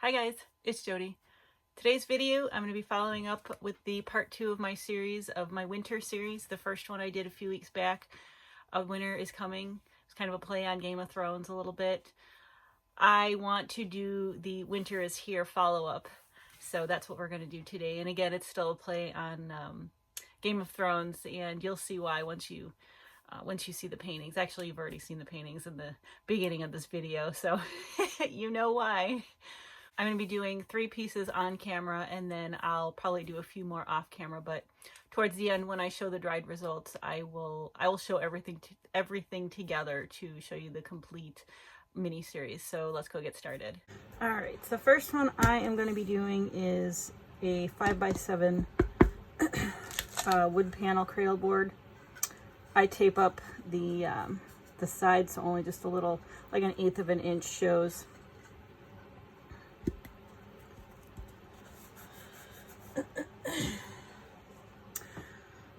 Hi guys, it's Jody. Today's video, I'm going to be following up with the part 2 of my series, of my winter series. The first one I did a few weeks back, Winter is Coming. It's kind of a play on Game of Thrones a little bit. I want to do the Winter is Here follow-up, so that's what we're going to do today. And again, it's still a play on Game of Thrones, and you'll see why once you see the paintings. Actually, you've already seen the paintings in the beginning of this video, so you know why. I'm going to be doing 3 pieces on camera, and then I'll probably do a few more off camera, but towards the end when I show the dried results, I will show everything together to show you the complete mini series. So let's go get started. All right, so the first one I am going to be doing is a 5x7 wood panel cradle board. I tape up the sides, so only just a little, like 1/8 of an inch shows.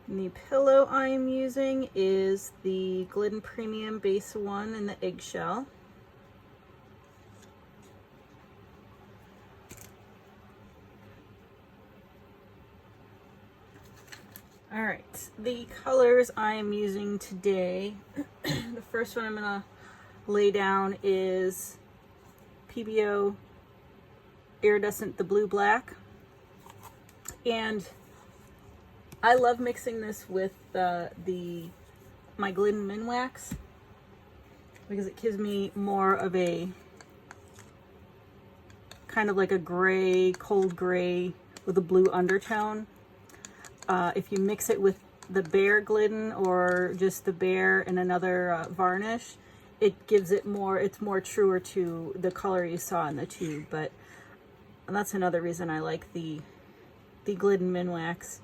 And the pillow I am using is the Glidden Premium Base 1 in the Eggshell. Alright, the colors I am using today, the first one I'm going to lay down is PBO Iridescent, the Blue Black. And I love mixing this with my Glidden Minwax because it gives me more of a kind of like a gray, cold gray with a blue undertone. If you mix it with the Bare Glidden or just the Bare and another varnish, it gives it more, it's more truer to the color you saw in the tube. But that's another reason I like the Glidden Minwax.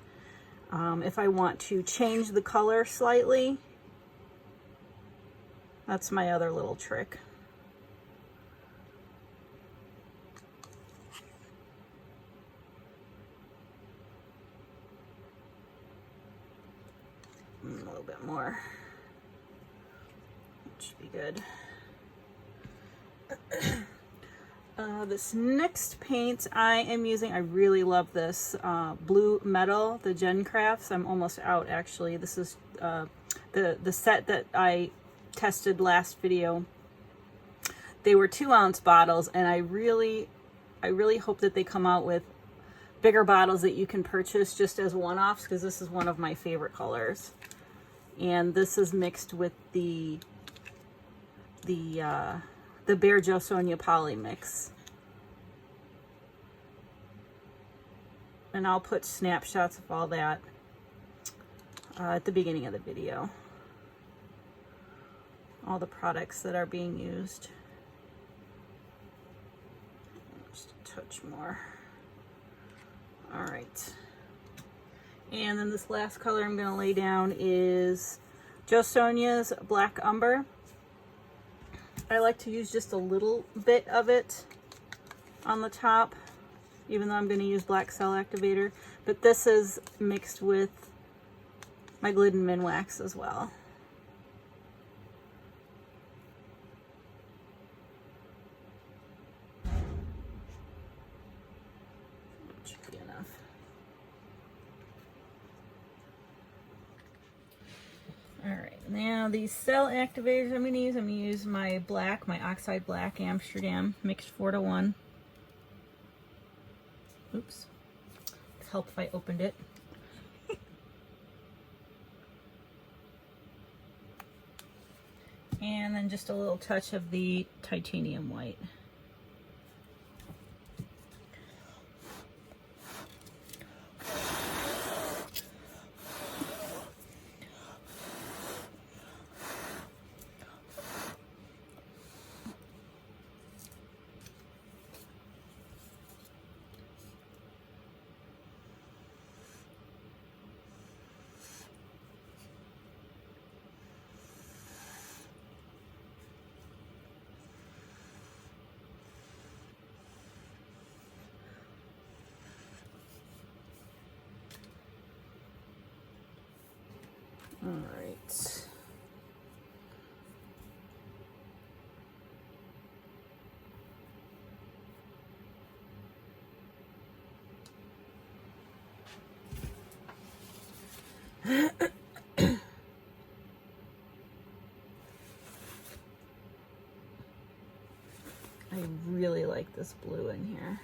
If I want to change the color slightly, that's my other little trick. A little bit more. That should be good. This next paint I am using, I really love this Blue Metal, the Gen Crafts. I'm almost out actually. This is the set that I tested last video. They were 2-ounce bottles, and I really hope that they come out with bigger bottles that you can purchase just as one-offs, because this is one of my favorite colors. And this is mixed with the Bare Jo Sonja Poly mix. And I'll put snapshots of all that at the beginning of the video. All the products that are being used. Just a touch more. All right. And then this last color I'm going to lay down is Jo Sonja's Black Umber. I like to use just a little bit of it on the top, even though I'm going to use Black Cell Activator. But this is mixed with my Glidden Minwax as well. That should be enough. Alright, now these cell activators I'm going to use my black, my Oxide Black Amsterdam, mixed 4:1. Oops. It'd help if I opened it. And then just a little touch of the titanium white. All right. I really like this blue in here.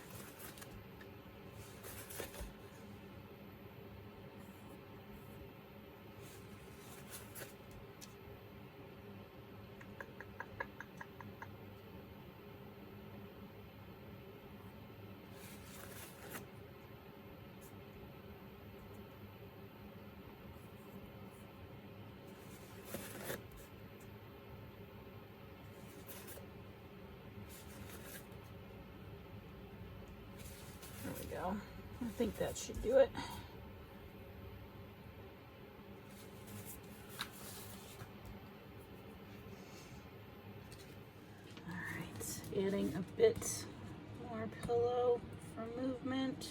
I think that should do it. All right, adding a bit more pillow for movement.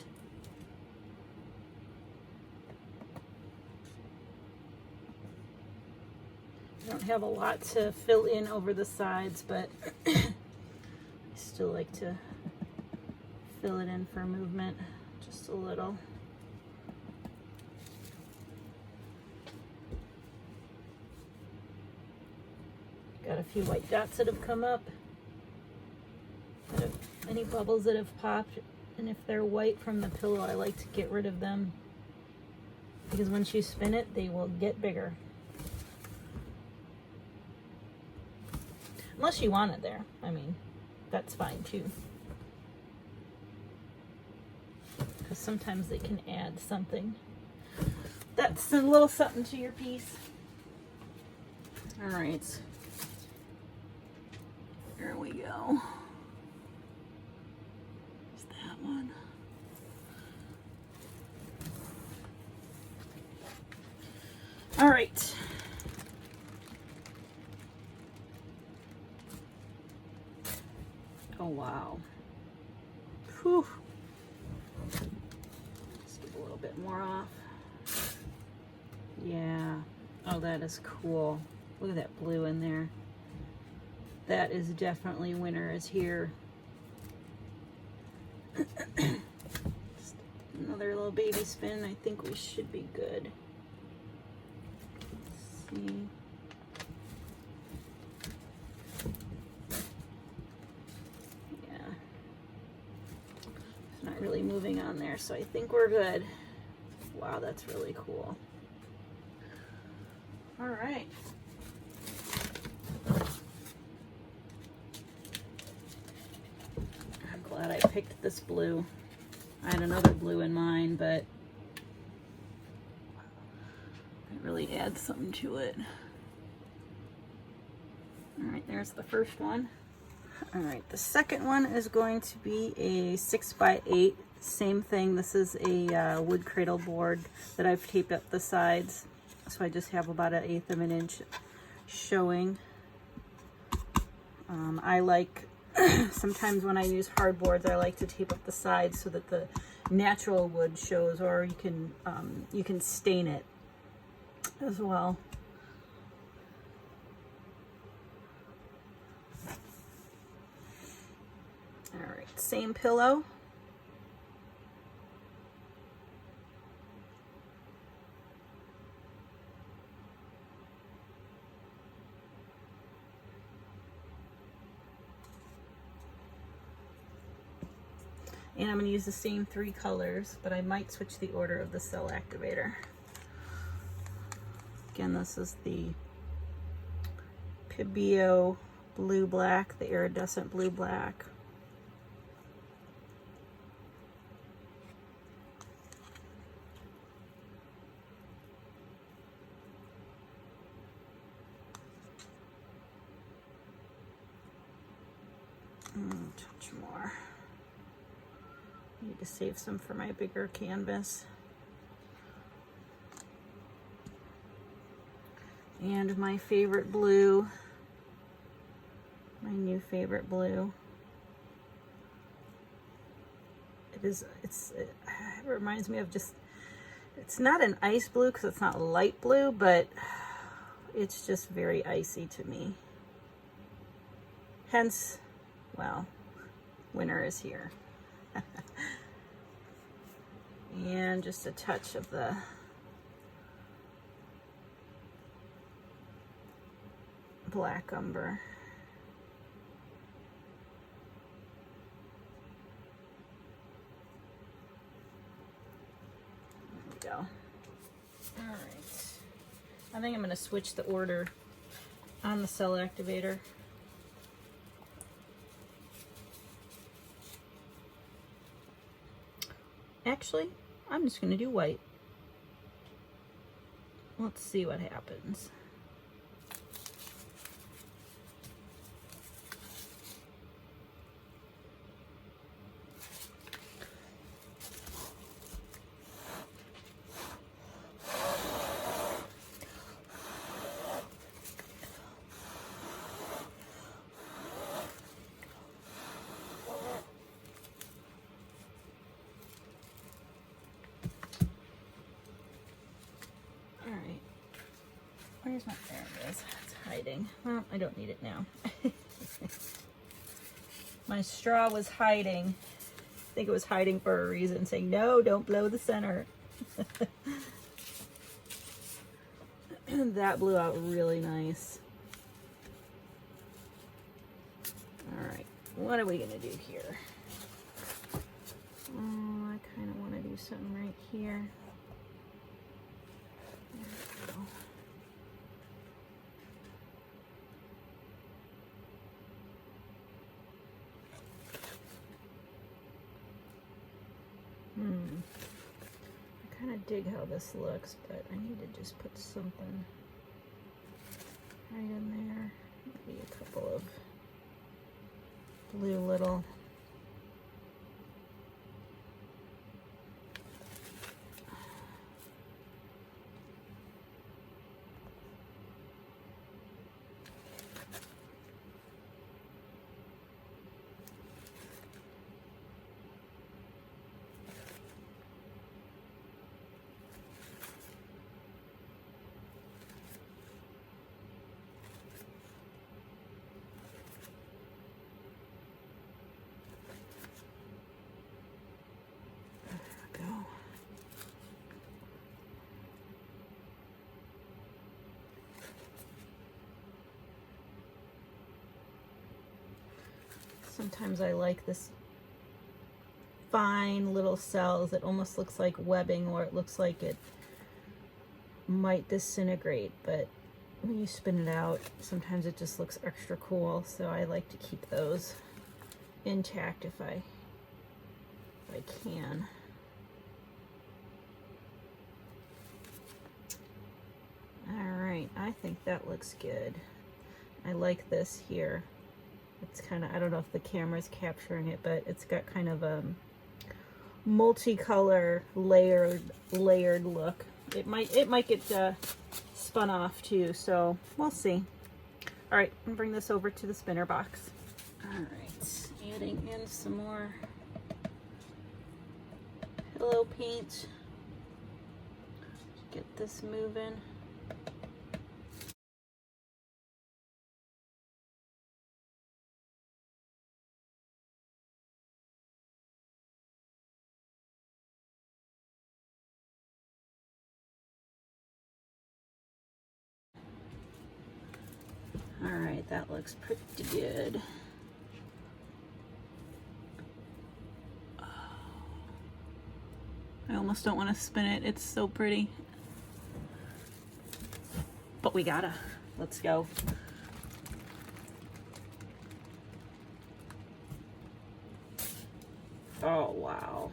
I don't have a lot to fill in over the sides, but I still like to fill it in for movement. Just a little. Got a few white dots that have come up. Any bubbles that have popped, and if they're white from the pillow, I like to get rid of them because once you spin it, they will get bigger. Unless you want it there. I mean, that's fine too. Because sometimes they can add something. That's a little something to your piece. All right. There we go. There's that one. All right. Oh, wow. Whew. A little bit more off. Yeah. Oh, that is cool. Look at that blue in there. That is definitely winter is here. Just another little baby spin. I think we should be good. Let's see. Yeah. It's not really moving on there, so I think we're good. Wow, that's really cool. All right. I'm glad I picked this blue. I had another blue in mind, but it really adds something to it. All right, there's the first one. All right, the second one is going to be a 6x8. Same thing. This is a wood cradle board that I've taped up the sides. So I just have about 1/8 of an inch showing. I like, sometimes when I use hardboards, I like to tape up the sides so that the natural wood shows, or you can stain it as well. All right, same pillow. And I'm going to use the same 3 colors, but I might switch the order of the cell activator. Again, this is the Pibio blue black, the iridescent blue black. Touch more. Need to save some for my bigger canvas. And my favorite blue, my new favorite blue. It reminds me of just, it's not an ice blue because it's not light blue, but it's just very icy to me. Hence, well, winter is here. And just a touch of the black umber. There we go. All right. I think I'm going to switch the order on the cell activator. Actually, I'm just going to do white. Let's see what happens. Alright, where's my, there it is, it's hiding. Well, I don't need it now. My straw was hiding. I think it was hiding for a reason, saying, no, don't blow the center. That blew out really nice. Alright, what are we going to do here? Oh, I kind of want to do something right here. I kind of dig how this looks, but I need to just put something right in there. Maybe a couple of blue little Sometimes I like this fine little cells. It almost looks like webbing, or it looks like it might disintegrate, but when you spin it out, sometimes it just looks extra cool. So I like to keep those intact if I can. All right, I think that looks good. I like this here. It's kind of, I don't know if the camera's capturing it, but it's got kind of a multicolor layered look. It might get spun off too, so we'll see. All right, I'm gonna bring this over to the spinner box. All right, adding in some more pillow paint. Get this moving. All right, that looks pretty good. I almost don't want to spin it. It's so pretty. But we gotta. Let's go. Oh, wow.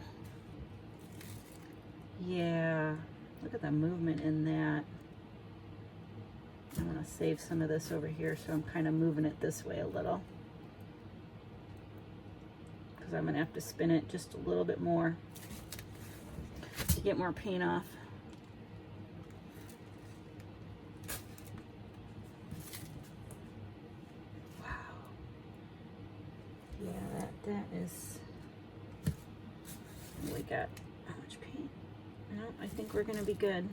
Yeah. Look at the movement in that. I want to save some of this over here, so I'm kind of moving it this way a little, because I'm going to have to spin it just a little bit more to get more paint off. Wow. Yeah, that is... We got how much paint? No, I think we're going to be good.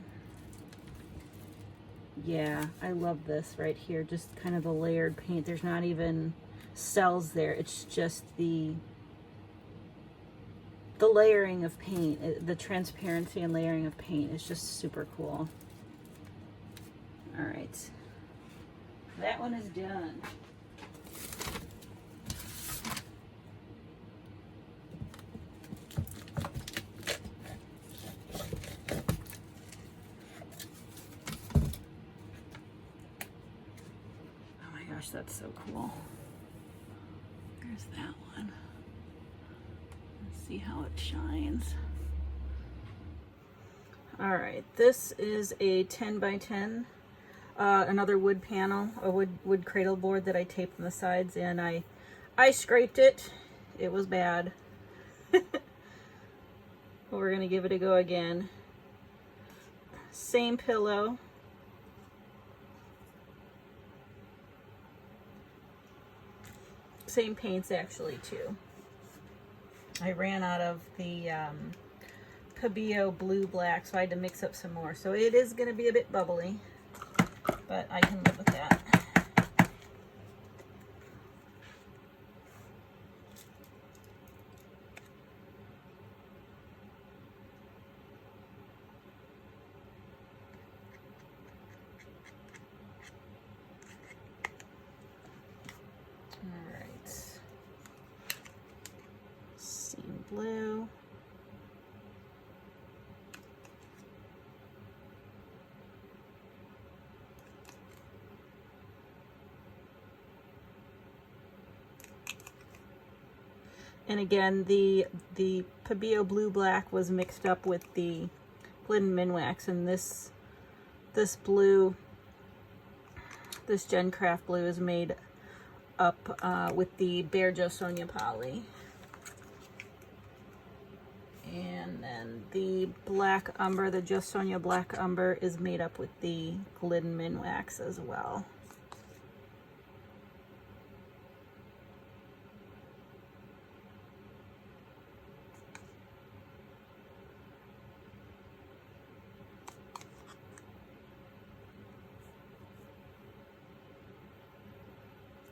Yeah, I love this right here, just kind of the layered paint. There's not even cells there. It's just the layering of paint. The transparency and layering of paint is just super cool. All right. that one is done. Oh my gosh, that's so cool. There's that one. Let's see how it shines. All right, this is a 10 by 10. Another wood panel, a wood cradle board that I taped on the sides, and I scraped it. It was bad. But we're gonna give it a go again. Same pillow. Same paints actually too. I ran out of the Pabio blue black, so I had to mix up some more. So it is gonna be a bit bubbly, but I can live with that. All right. Same blue. And again, the Pabio blue black was mixed up with the Glidden Minwax, and this blue, this Gencraft blue, is made up with the Bare Joe Sonia poly. And then the black umber, the Just Sonia black umber, is made up with the Glidden Minwax as well.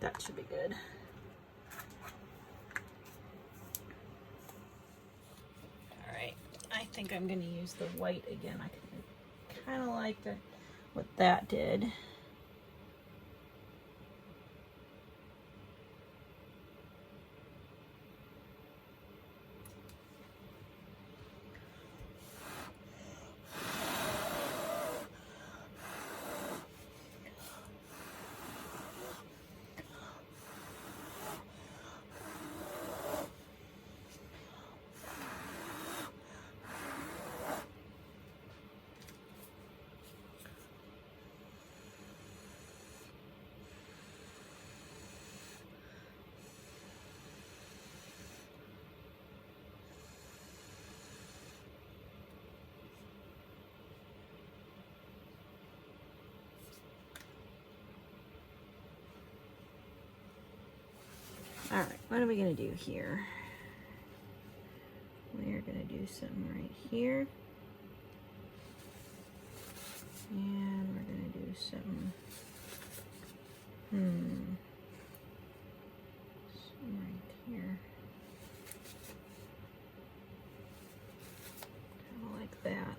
That should be good. All right, I think I'm gonna use the white again. I kind of like what that did. All right, what are we gonna do here? We're gonna do something right here. And we're gonna do something, something right here. Kind of like that.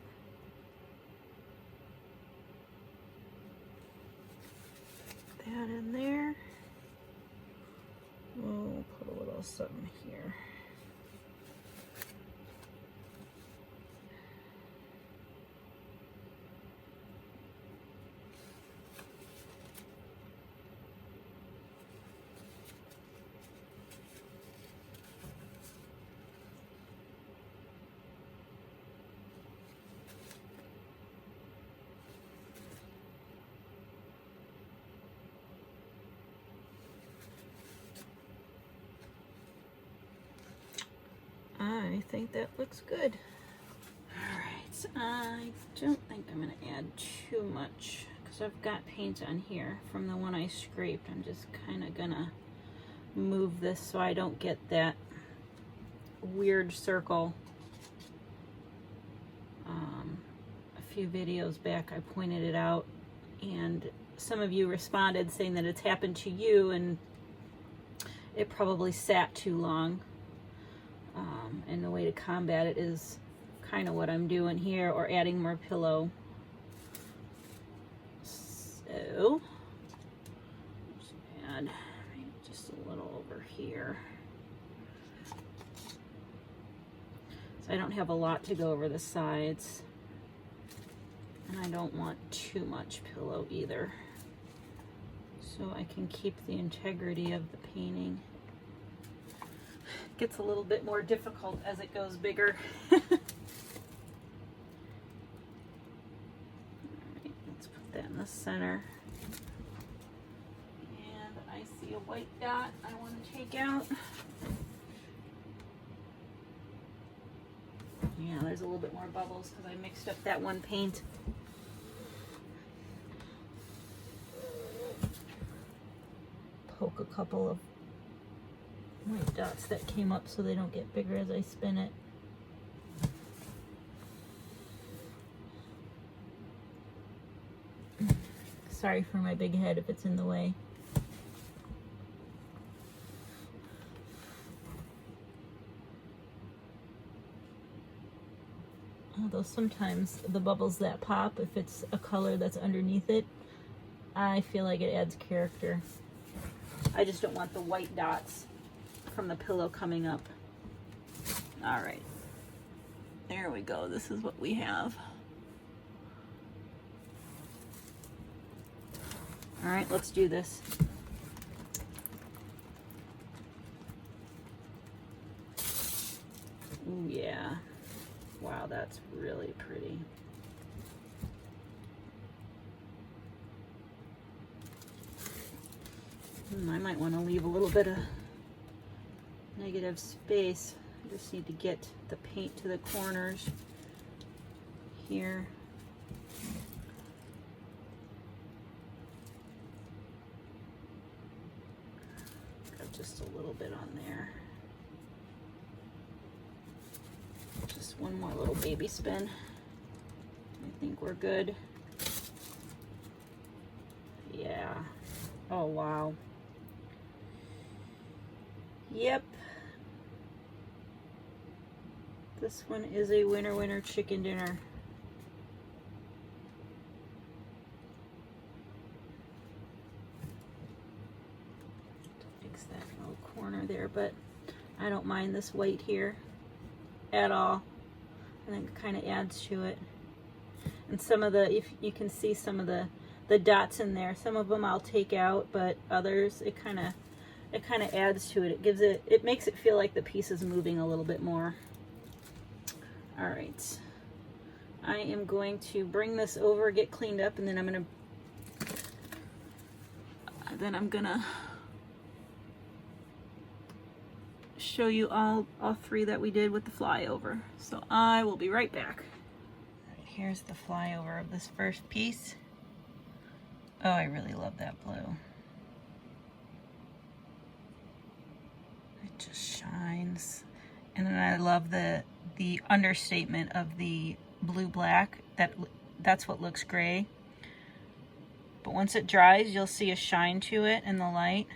That in there. We'll put a little something here. I think that looks good. All right, so I don't think I'm gonna add too much because I've got paint on here from the one I scraped. I'm just kind of gonna move this so I don't get that weird circle. A few videos back I pointed it out, and some of you responded saying that it's happened to you and it probably sat too long. And the way to combat it is kind of what I'm doing here, or adding more pillow. So So I don't have a lot to go over the sides. And I don't want too much pillow either. So I can keep the integrity of the painting. It gets a little bit more difficult as it goes bigger. Alright, let's put that in the center. And I see a white dot I want to take out. Yeah, there's a little bit more bubbles because I mixed up that one paint. Poke a couple of white dots that came up so they don't get bigger as I spin it. Sorry for my big head if it's in the way. Although sometimes the bubbles that pop, if it's a color that's underneath it, I feel like it adds character. I just don't want the white dots from the pillow coming up. All right, there we go. This is what we have. All right, let's do this. Ooh, yeah. Wow, that's really pretty. I might want to leave a little bit of negative space. I just need to get the paint to the corners here. Got just a little bit on there. Just one more little baby spin. I think we're good. Yeah. Oh, wow. Yep. This one is a winner, winner chicken dinner. Fix that little corner there, but I don't mind this white here at all. I think it kind of adds to it. And some of the, if you can see some of the dots in there, some of them I'll take out, but others it kind of adds to it. It gives it, it makes it feel like the piece is moving a little bit more. All right, I am going to bring this over, get cleaned up, and then I'm gonna show you all three that we did with the flyover. So I will be right back. All right, here's the flyover of this first piece. Oh, I really love that blue. It just shines. And then I love the understatement of the blue black. That's what looks gray. But once it dries, you'll see a shine to it in the light.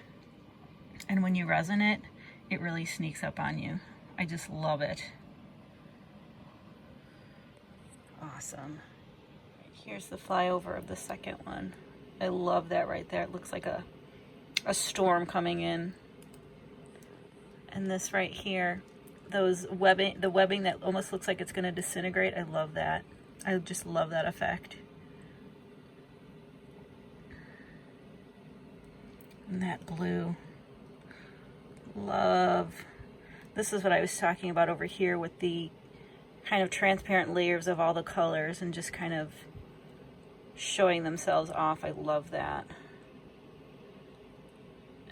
And when you resin it, it really sneaks up on you. I just love it. Awesome. Here's the flyover of the second one. I love that right there. It looks like a storm coming in. And this right here, the webbing that almost looks like it's going to disintegrate. I love that. I just love that effect. And that blue. Love. This is what I was talking about over here with the kind of transparent layers of all the colors and just kind of showing themselves off. I love that.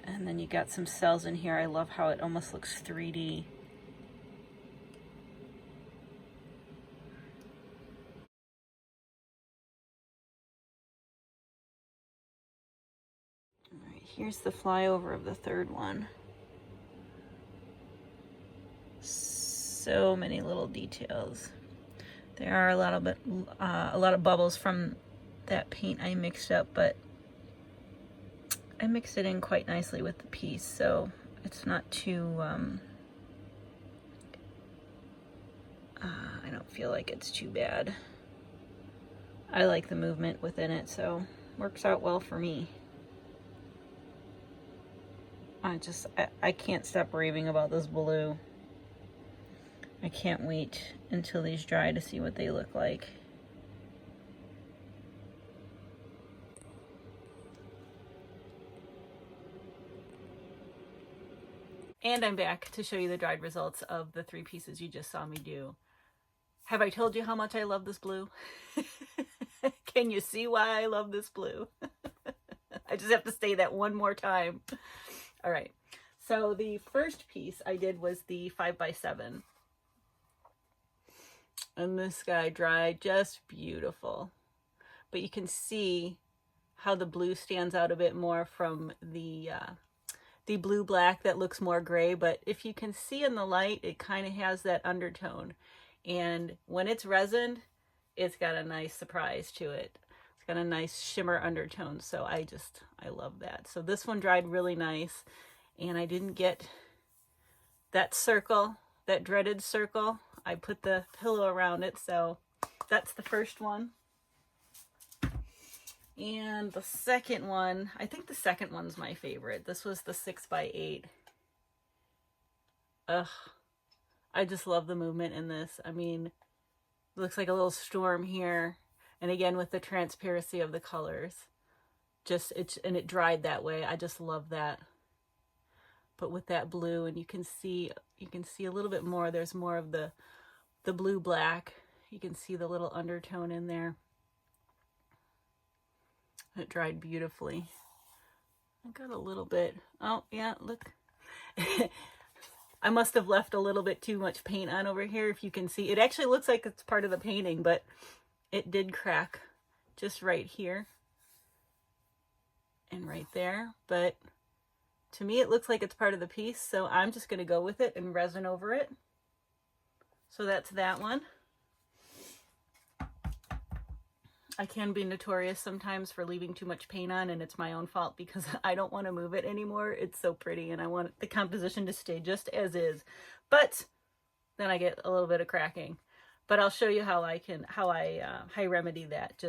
And then you got some cells in here. I love how it almost looks 3D. All right, here's the flyover of the third one. So many little details. There are a lot of bubbles from that paint I mixed up, but I mixed it in quite nicely with the piece, so it's not too, I don't feel like it's too bad. I like the movement within it, so works out well for me. I can't stop raving about this blue. I can't wait until these dry to see what they look like. And I'm back to show you the dried results of the 3 pieces you just saw me do. Have I told you how much I love this blue? Can you see why I love this blue? I just have to say that one more time. All right. So the first piece I did was the 5x7. And this guy dried just beautiful. But you can see how the blue stands out a bit more from the blue black that looks more gray. But if you can see in the light, it kind of has that undertone. And when it's resined, it's got a nice surprise to it. It's got a nice shimmer undertone. So I love that. So this one dried really nice. And I didn't get that circle, that dreaded circle. I put the pillow around it. So that's the first one. And the second one, I think the second one's my favorite. This was the 6x8. Ugh. I just love the movement in this. I mean, it looks like a little storm here. And again, with the transparency of the colors. And it dried that way. I just love that. But with that blue, and you can see a little bit more. There's more of the blue black. You can see the little undertone in there. It dried beautifully. I got a little bit. Oh, yeah, look. I must have left a little bit too much paint on over here. If you can see, it actually looks like it's part of the painting, but it did crack just right here and right there. But to me, it looks like it's part of the piece, so I'm just going to go with it and resin over it. So that's that one. I can be notorious sometimes for leaving too much paint on, and it's my own fault because I don't want to move it anymore. It's so pretty, and I want the composition to stay just as is. But then I get a little bit of cracking. But I'll show you how I remedy that.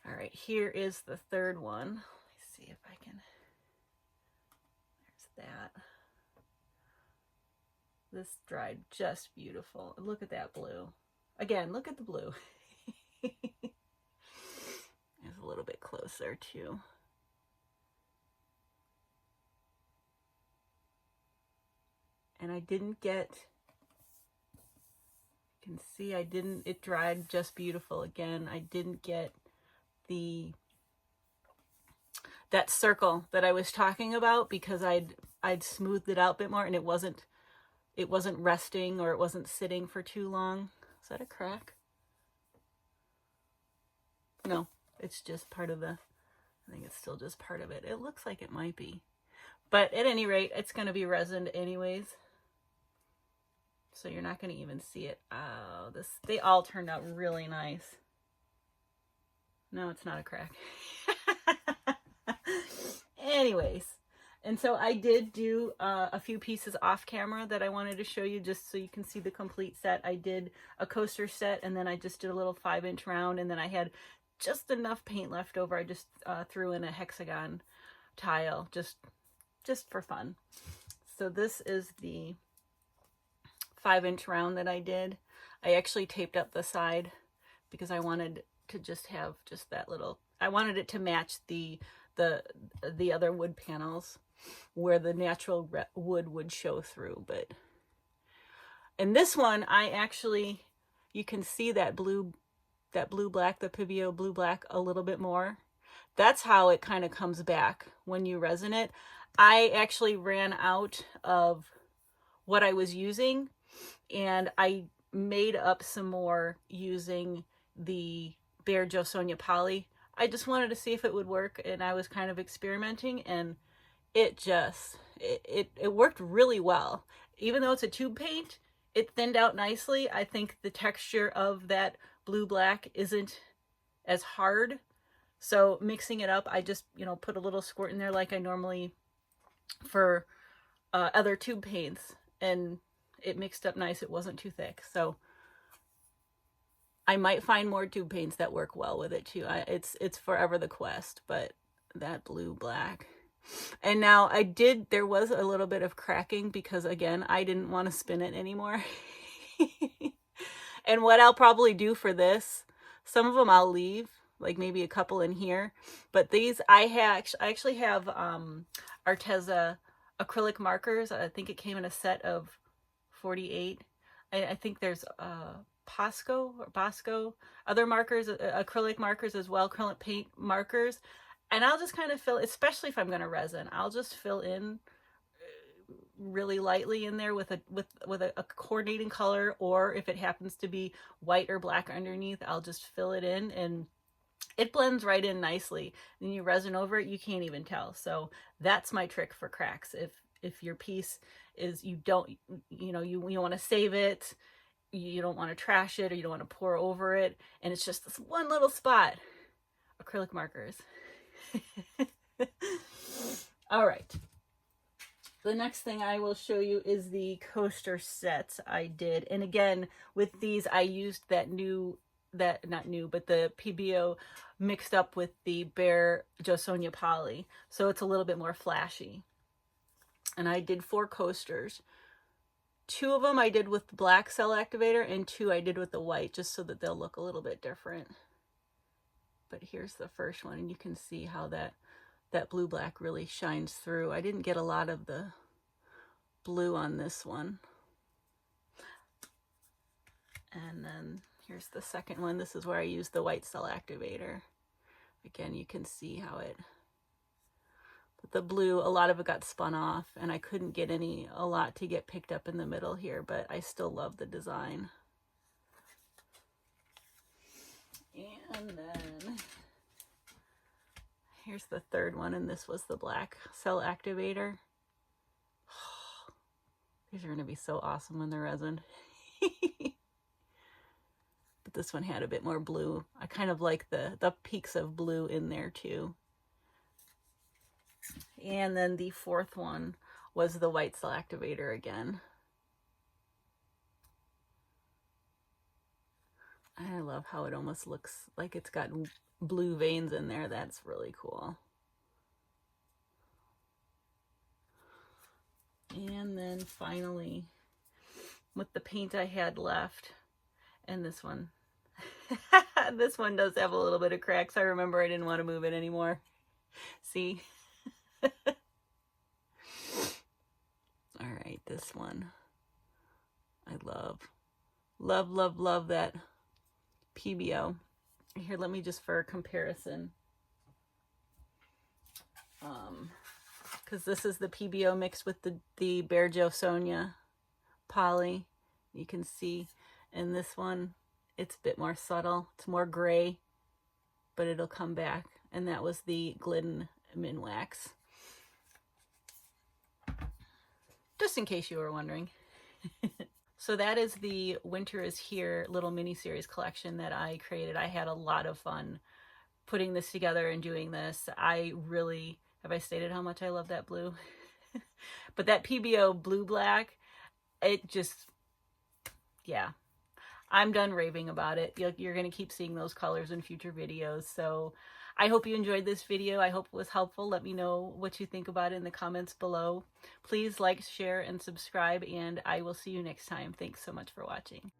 All right, here is the third one. Let me see if I can. There's that. This dried just beautiful. Look at that blue. Again, look at the blue. There's a little bit closer too. And I didn't get, you can see it dried just beautiful. Again, I didn't get that circle that I was talking about because I'd smoothed it out a bit more, and it wasn't resting, or it wasn't sitting for too long. Is that a crack? No, it's just part of I think it's still just part of it. It looks like it might be. But at any rate, it's going to be resined anyways. So you're not going to even see it. Oh, they all turned out really nice. No, it's not a crack. Anyways, and so I did do a few pieces off camera that I wanted to show you just so you can see the complete set. I did a coaster set, and then I just did a little 5-inch round, and then I had just enough paint left over. I just threw in a hexagon tile just for fun. So this is the 5-inch round that I did. I actually taped up the side because I wanted to just have just that little, I wanted it to match the other wood panels where the natural wood would show through. But in this one, I actually, you can see that blue black, the Pivio blue black a little bit more. That's how it kind of comes back when you resin it. I actually ran out of what I was using, and I made up some more using the Behr Jo Sonja Poly. I just wanted to see if it would work, and I was kind of experimenting, and it worked really well. Even though it's a tube paint, it thinned out nicely. I think the texture of that blue black isn't as hard. So mixing it up, I just, put a little squirt in there like I normally for other tube paints, and it mixed up nice. It wasn't too thick. So I might find more tube paints that work well with it too. It's forever the quest, but that blue black. And now there was a little bit of cracking because, again, I didn't want to spin it anymore. And what I'll probably do for this, some of them I'll leave, like maybe a couple in here. But these, I actually have Arteza acrylic markers. I think it came in a set of 48. I think there's Bosco, other markers, acrylic markers as well, acrylic paint markers. And I'll just kind of fill, especially if I'm going to resin, I'll just fill in really lightly in there with a coordinating color, or if it happens to be white or black underneath, I'll just fill it in and it blends right in nicely. Then you resin over it, you can't even tell. So that's my trick for cracks. If your piece is, you want to save it, you don't want to trash it, or you don't want to pour over it, and it's just this one little spot, acrylic markers. All right. The next thing I will show you is the coaster sets I did. And again, with these, I used the PBO mixed up with the Bare Josonia Poly. So it's a little bit more flashy. And I did 4 coasters. 2 of them I did with the black cell activator, and 2 I did with the white, just so that they'll look a little bit different. But here's the first one, and you can see how that blue-black really shines through. I didn't get a lot of the blue on this one. And then here's the second one. This is where I used the white cell activator. Again, you can see how but the blue, a lot of it got spun off, and I couldn't get a lot to get picked up in the middle here, but I still love the design. And then here's the third one, and this was the black cell activator. These are going to be so awesome when they're resined. But this one had a bit more blue. I kind of like the peaks of blue in there too. And then the fourth one was the white cell activator again. I love how it almost looks like it's got blue veins in there. That's really cool. And then finally, with the paint I had left, and this one, this one does have a little bit of cracks. I remember I didn't want to move it anymore. See? All right, this one. I love that PBO. Here, let me just, for comparison, because this is the PBO mixed with the Bare Josonia Poly. You can see, and this one, it's a bit more subtle. It's more gray, but it'll come back. And that was the Glidden Min Wax. Just in case you were wondering. So that is the Winter is Here little mini-series collection that I created. I had a lot of fun putting this together and doing this. Have I stated how much I love that blue? But that PBO blue-black, it just, yeah. I'm done raving about it. You're going to keep seeing those colors in future videos. So I hope you enjoyed this video. I hope it was helpful. Let me know what you think about it in the comments below. Please like, share, and subscribe, and I will see you next time. Thanks so much for watching.